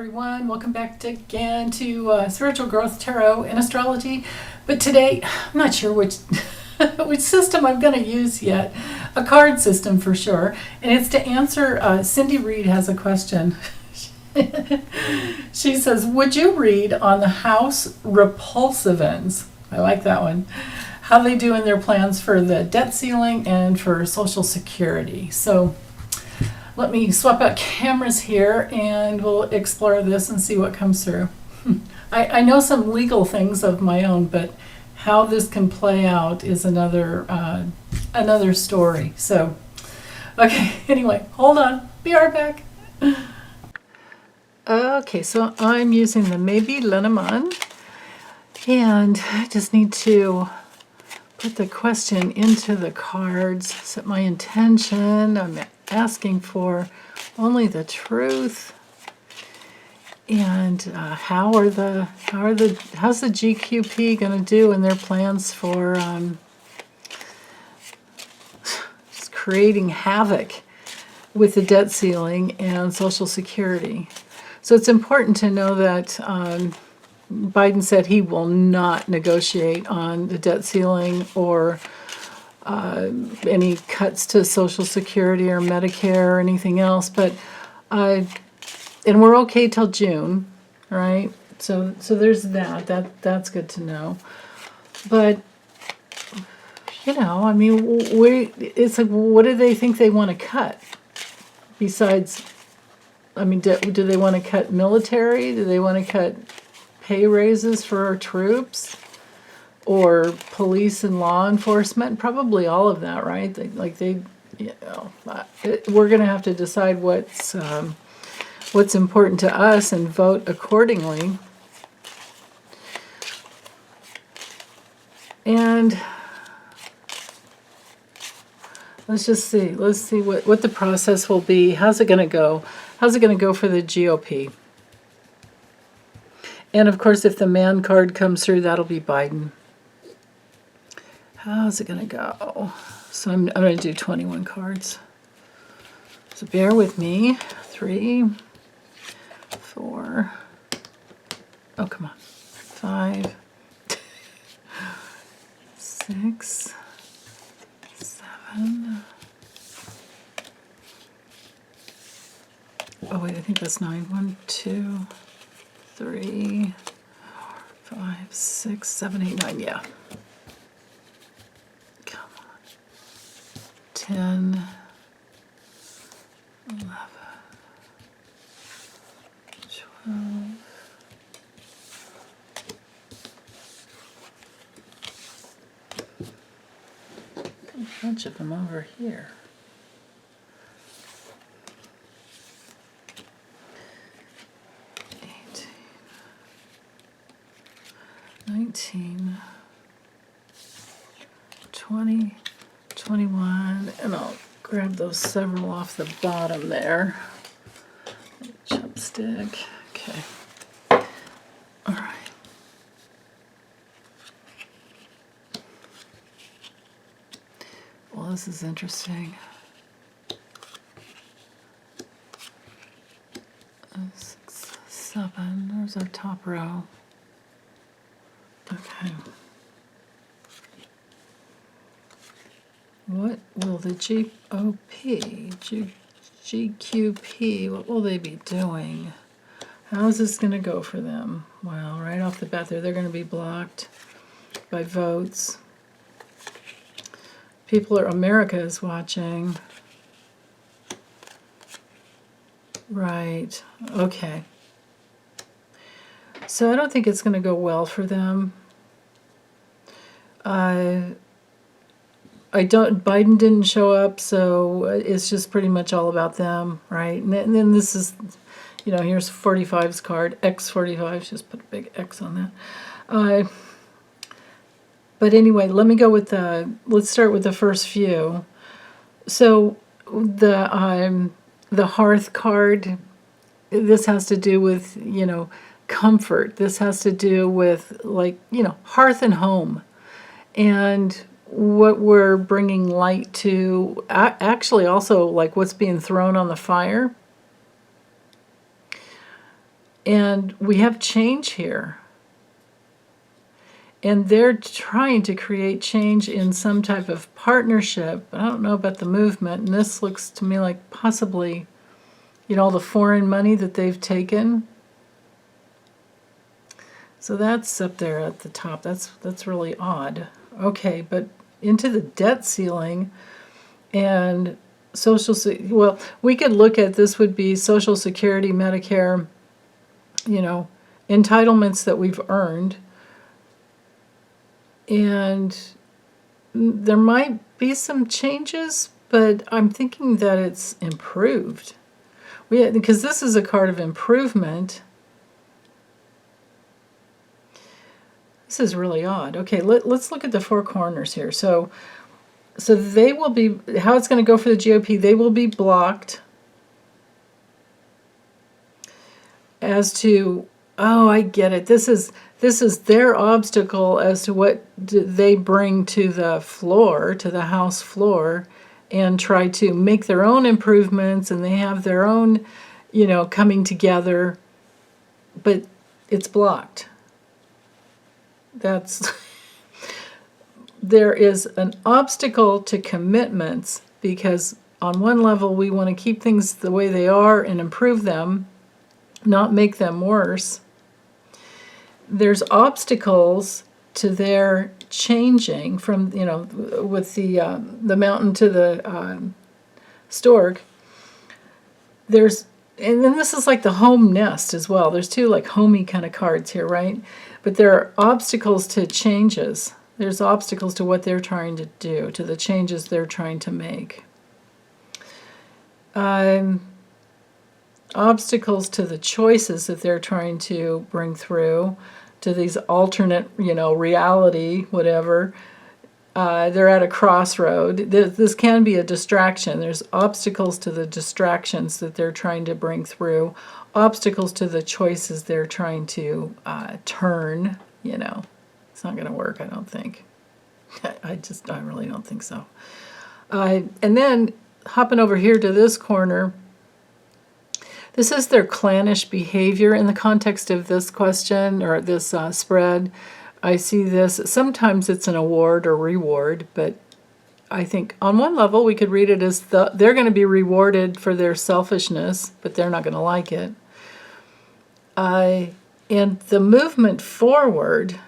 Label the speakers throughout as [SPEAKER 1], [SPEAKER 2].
[SPEAKER 1] everyone. Welcome back again to Spiritual Growth Tarot and Astrology. But today, I'm not sure which which system I'm going to use yet. A card system for sure. And it's to answer, Cindy Reed has a question. She says, would you read on the house repulsivans? I like that one. How they do in their plans for the debt ceiling and for Social Security. So let me swap out cameras here and we'll explore this and see what comes through. I know some legal things of my own, but how this can play out is another story. So, okay, anyway, hold on. Be right back. Okay, so I'm using the Maybe Lenormand, and I just need to put the question into the cards, set my intention. I'm asking for only the truth. And how's the GQP going to do in their plans for just creating havoc with the debt ceiling and Social Security? So it's important to know that Biden said he will not negotiate on the debt ceiling or any cuts to Social Security or Medicare or anything else, but and we're okay till June, right? So there's that's good to know. But you know, I mean, it's like, what do they think they want to cut? Besides, I mean, do they want to cut military? Do they want to cut pay raises for our troops? Or police and law enforcement? Probably all of that, right? We're going to have to decide what's important to us and vote accordingly. And let's see what the process will be. How's it going to go? How's it going to go for the GOP? And of course, if the man card comes through, that'll be Biden. How's it going to go? So I'm going to do 21 cards. So bear with me. 3, 4, oh, come on. 5, 6, 7. Oh, wait, I think that's 9. 1, 2, 3, 4, 5, 6, 7, 8, 9. Yeah. 10, 11, 12, a bunch of them over here. 18, 19, 20, 21, and I'll grab those several off the bottom there. Chopstick. Okay. All right. Well, this is interesting. 6, 7. There's our top row. Okay. What will the GQP, what will they be doing? How is this going to go for them? Well, right off the bat they're going to be blocked by votes. America is watching. Right, okay. So I don't think it's going to go well for them. Biden didn't show up, so it's just pretty much all about them, right? And then this is, you know, here's 45's card, X45, just put a big X on that. But anyway, let's start with the first few. So the Hearth card, this has to do with, you know, comfort. This has to do with, like, you know, hearth and home. And what we're bringing light to, actually also like what's being thrown on the fire. And we have change here. And they're trying to create change in some type of partnership. I don't know about the movement. And this looks to me like possibly, all the foreign money that they've taken. So that's up there at the top. That's really odd. Okay, but into the debt ceiling and well, we could look at this would be Social Security, Medicare, entitlements that we've earned. And there might be some changes, but I'm thinking that it's improved. Because this is a card of improvement. This is really odd. Okay, let's look at the four corners here. So they will be, how it's going to go for the GOP, they will be blocked as to, oh, I get it. This is their obstacle as to what they bring to the floor, to the House floor, and try to make their own improvements, and they have their own, coming together, but it's blocked. There is an obstacle to commitments because on one level we want to keep things the way they are and improve them, not make them worse. There's obstacles to their changing from, with the mountain to the stork. And then this is like the home nest as well. There's two like homey kind of cards here, right? But there are obstacles to changes. There's obstacles to what they're trying to do, to the changes they're trying to make. Obstacles to the choices that they're trying to bring through, to these alternate, reality, whatever. They're at a crossroad. This can be a distraction. There's obstacles to the distractions that they're trying to bring through, obstacles to the choices they're trying to turn. It's not going to work, I don't think. I really don't think so. And then hopping over here to this corner, this is their clannish behavior in the context of this question or this spread. I see this. Sometimes it's an award or reward, but I think on one level we could read it as they're going to be rewarded for their selfishness, but they're not going to like it. And the movement forward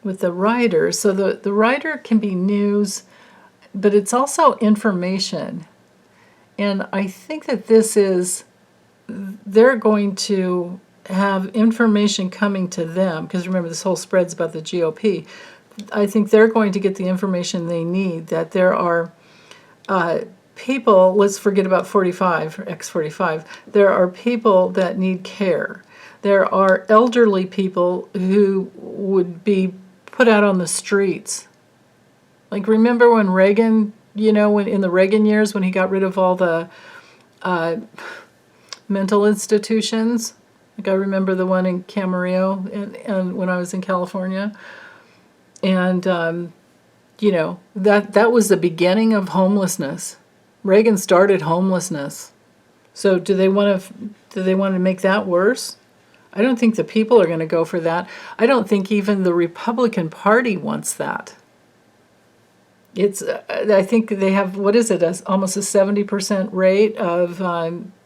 [SPEAKER 1] with the rider, so the rider can be news, but it's also information. And I think that they're going to have information coming to them, because remember this whole spread's about the GOP. I think they're going to get the information they need, that there are people, let's forget about 45, X45, there are people that need care. There are elderly people who would be put out on the streets. Like remember when Reagan, when in the Reagan years when he got rid of all the mental institutions. Like I remember the one in Camarillo and when I was in California. And, that was the beginning of homelessness. Reagan started homelessness. So do they want to make that worse? I don't think the people are going to go for that. I don't think even the Republican Party wants that. I think they have, almost a 70% rate of,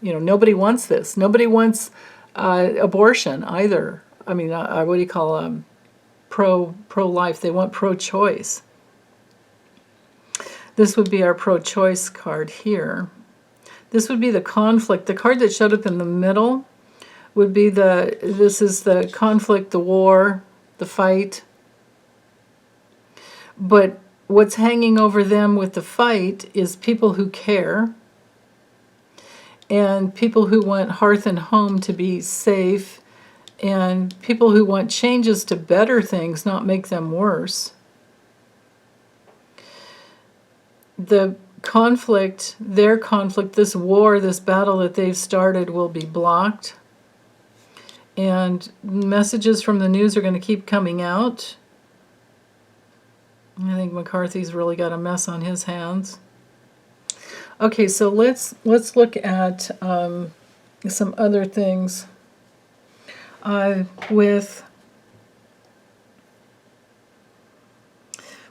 [SPEAKER 1] nobody wants this. Nobody wants abortion either. I mean, what do you call pro-life? They want pro-choice. This would be our pro-choice card here. This would be the conflict. The card that showed up in the middle would be this is the conflict, the war, the fight. But what's hanging over them with the fight is people who care and people who want hearth and home to be safe and people who want changes to better things, not make them worse. The conflict, their conflict, this war, this battle that they've started will be blocked. And messages from the news are going to keep coming out. I think McCarthy's really got a mess on his hands. Okay, so let's look at some other things. with,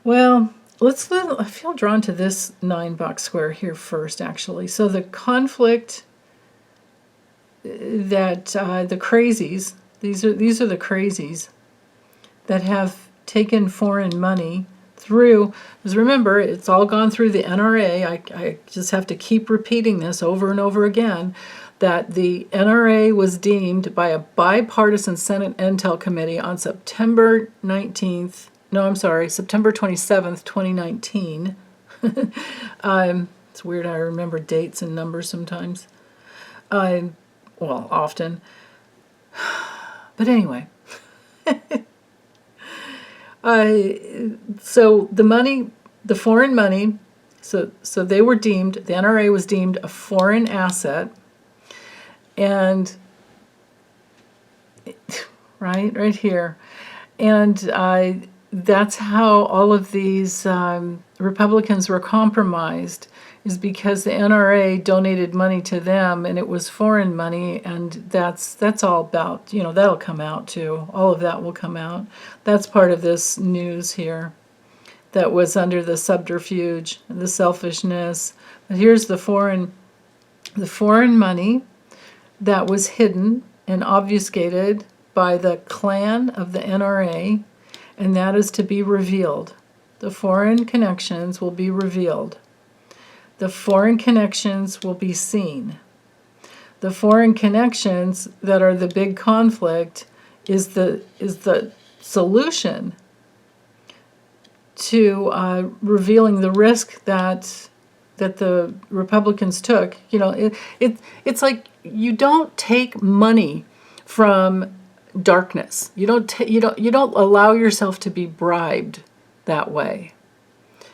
[SPEAKER 1] well, I feel drawn to this 9-box square here first, actually. So the conflict that the crazies, these are the crazies that have taken foreign money through, because remember, it's all gone through the NRA. I just have to keep repeating this over and over again, that the NRA was deemed by a bipartisan Senate Intel Committee on September 19th, no, I'm sorry, September 27th, 2019. It's weird, I remember dates and numbers sometimes. Well, often. But anyway. So the money, the foreign money, so they were deemed, the NRA was deemed a foreign asset, and right here, and that's how all of these Republicans were compromised, is because the NRA donated money to them, and it was foreign money, and that's all about, that'll come out too. All of that will come out. That's part of this news here that was under the subterfuge, the selfishness. But here's the foreign money that was hidden and obfuscated by the clan of the NRA, and that is to be revealed. The foreign connections will be revealed. The foreign connections will be seen. The foreign connections that are the big conflict is the solution to revealing the risk that the Republicans took. It's like you don't take money from darkness. You don't allow yourself to be bribed that way.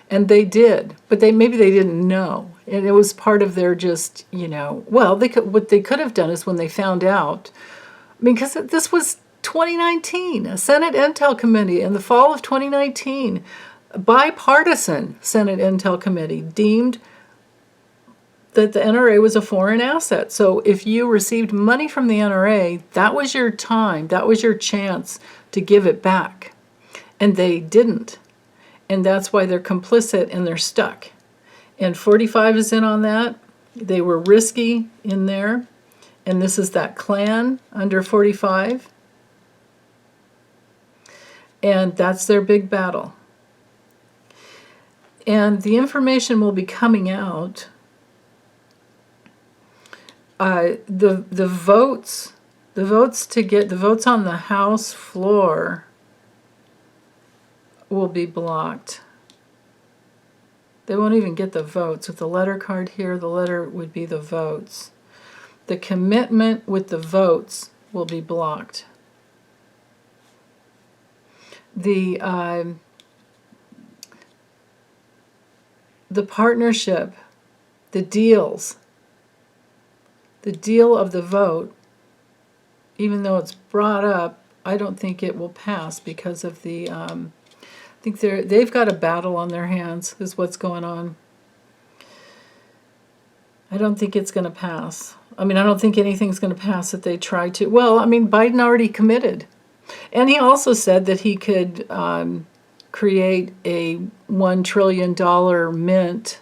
[SPEAKER 1] And they did, but maybe they didn't know, and it was part of their just, well, what they could have done is when they found out, because this was 2019, a Senate Intel Committee in the fall of 2019, a bipartisan Senate Intel Committee deemed that the NRA was a foreign asset. So if you received money from the NRA, that was your time, that was your chance to give it back, and they didn't. And that's why they're complicit and they're stuck. And 45 is in on that. They were risky in there. And this is that clan under 45. And that's their big battle. And the information will be coming out. The votes on the House floor will be blocked. They won't even get the votes. With the letter card here, the letter would be the votes. The commitment with the votes will be blocked. The partnership, the deals, the deal of the vote, even though it's brought up, I don't think it will pass because of the I think they've got a battle on their hands, is what's going on. I don't think it's going to pass. I don't think anything's going to pass that they try to. Well, Biden already committed. And he also said that he could create a $1 trillion mint,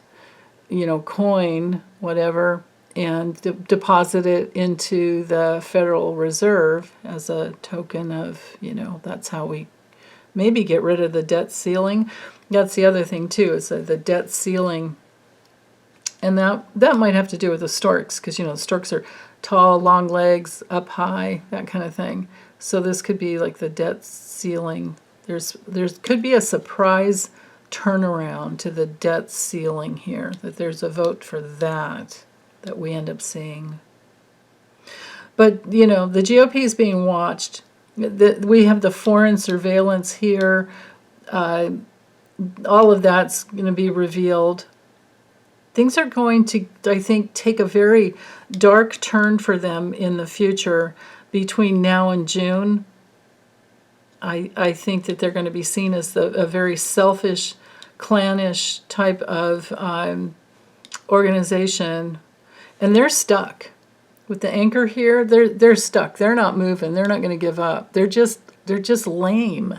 [SPEAKER 1] coin, whatever, and deposit it into the Federal Reserve as a token of, that's how we maybe get rid of the debt ceiling. That's the other thing too, is the debt ceiling. And that might have to do with the storks, because storks are tall, long legs, up high, that kind of thing. So this could be like the debt ceiling. There's could be a surprise turnaround to the debt ceiling here, that there's a vote for that we end up seeing. But the GOP is being watched. We have the foreign surveillance here. All of that's going to be revealed. Things are going to, I think, take a very dark turn for them in the future between now and June. I think that they're going to be seen as a very selfish, clannish type of organization, and they're stuck. with the anchor here, they're stuck. They're not moving. They're not going to give up. They're just lame,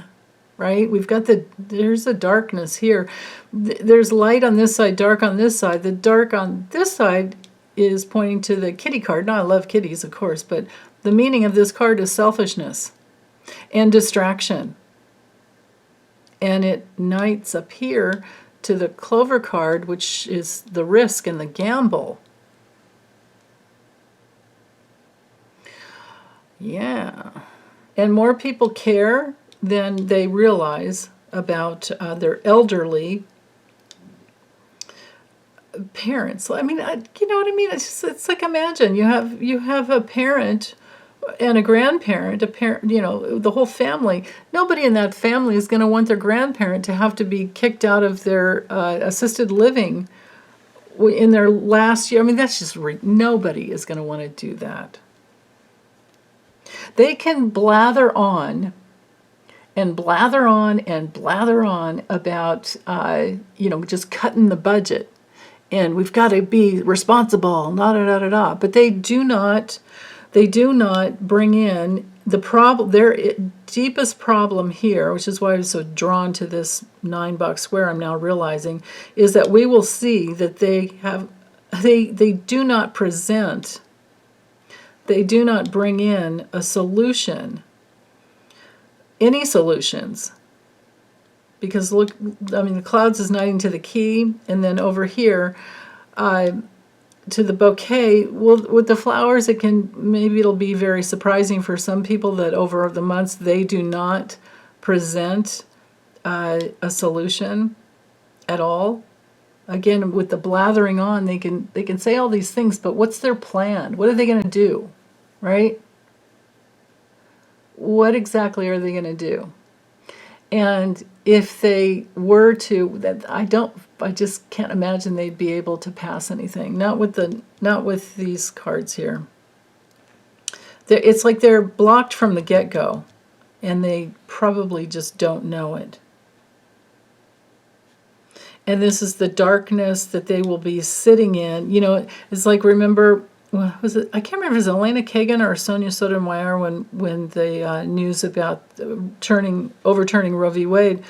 [SPEAKER 1] right? We've got there's a darkness here. There's light on this side, dark on this side. The dark on this side is pointing to the kitty card. Now, I love kitties, of course, but the meaning of this card is selfishness and distraction. And it knights up here to the clover card, which is the risk and the gamble. Yeah. And more people care than they realize about their elderly parents. I mean, you know what I mean? It's like, imagine you have a parent and a grandparent, a parent, you know, the whole family. Nobody in that family is going to want their grandparent to have to be kicked out of their assisted living in their last year. I mean, that's just nobody is going to want to do that. They can blather on and blather on and blather on about, you know, just cutting the budget. And we've got to be responsible, da-da-da-da-da. But they do not bring in the problem. Their deepest problem here, which is why I'm so drawn to this 9-box square, I'm now realizing, is that we will see that they do not present, they do not bring in a solution, any solutions. Because look, I mean, the clouds is knighting to the key, and then over here to the bouquet. Well, with the flowers, maybe it'll be very surprising for some people that over the months they do not present a solution at all. Again, with the blathering on, they can say all these things, but what's their plan? What are they going to do, right? What exactly are they going to do? And if they were to, I just can't imagine they'd be able to pass anything. Not with these cards here. It's like they're blocked from the get-go, and they probably just don't know it. And this is the darkness that they will be sitting in. You know, it's like, remember, was it? I can't remember if it was Elena Kagan or Sonia Sotomayor when the news about overturning Roe v. Wade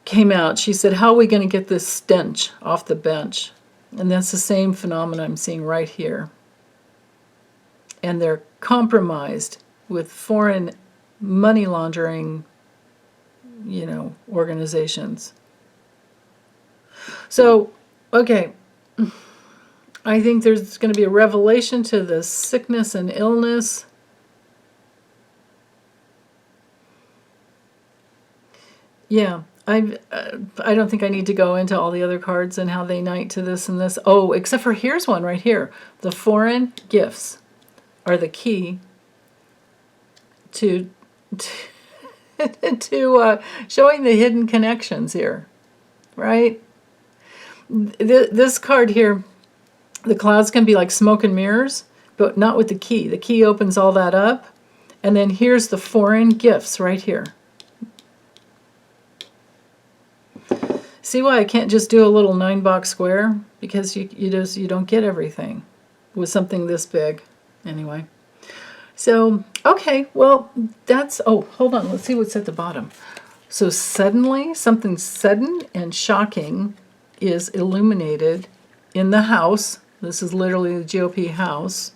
[SPEAKER 1] came out. She said, "How are we going to get this stench off the bench?" And that's the same phenomenon I'm seeing right here. And they're compromised with foreign money laundering, you know, organizations. So, okay. I think there's going to be a revelation to the sickness and illness. Yeah, I don't think I need to go into all the other cards and how they knight to this and this. Oh, except for here's one right here. The foreign gifts are the key to showing the hidden connections here, right? This card here, the clouds can be like smoke and mirrors, but not with the key. The key opens all that up. And then here's the foreign gifts right here. See why I can't just do a little 9-box square? Because you don't get everything with something this big. Anyway. So, okay, well, that's, oh, hold on, let's see what's at the bottom. So suddenly, something sudden and shocking is illuminated in the house. This is literally the GOP house.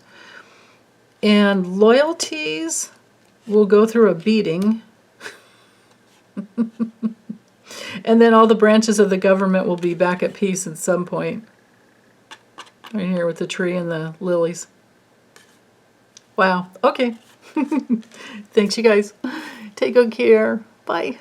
[SPEAKER 1] And loyalties will go through a beating. And then all the branches of the government will be back at peace at some point. Right here with the tree and the lilies. Wow. Okay. Thanks, you guys. Take good care. Bye.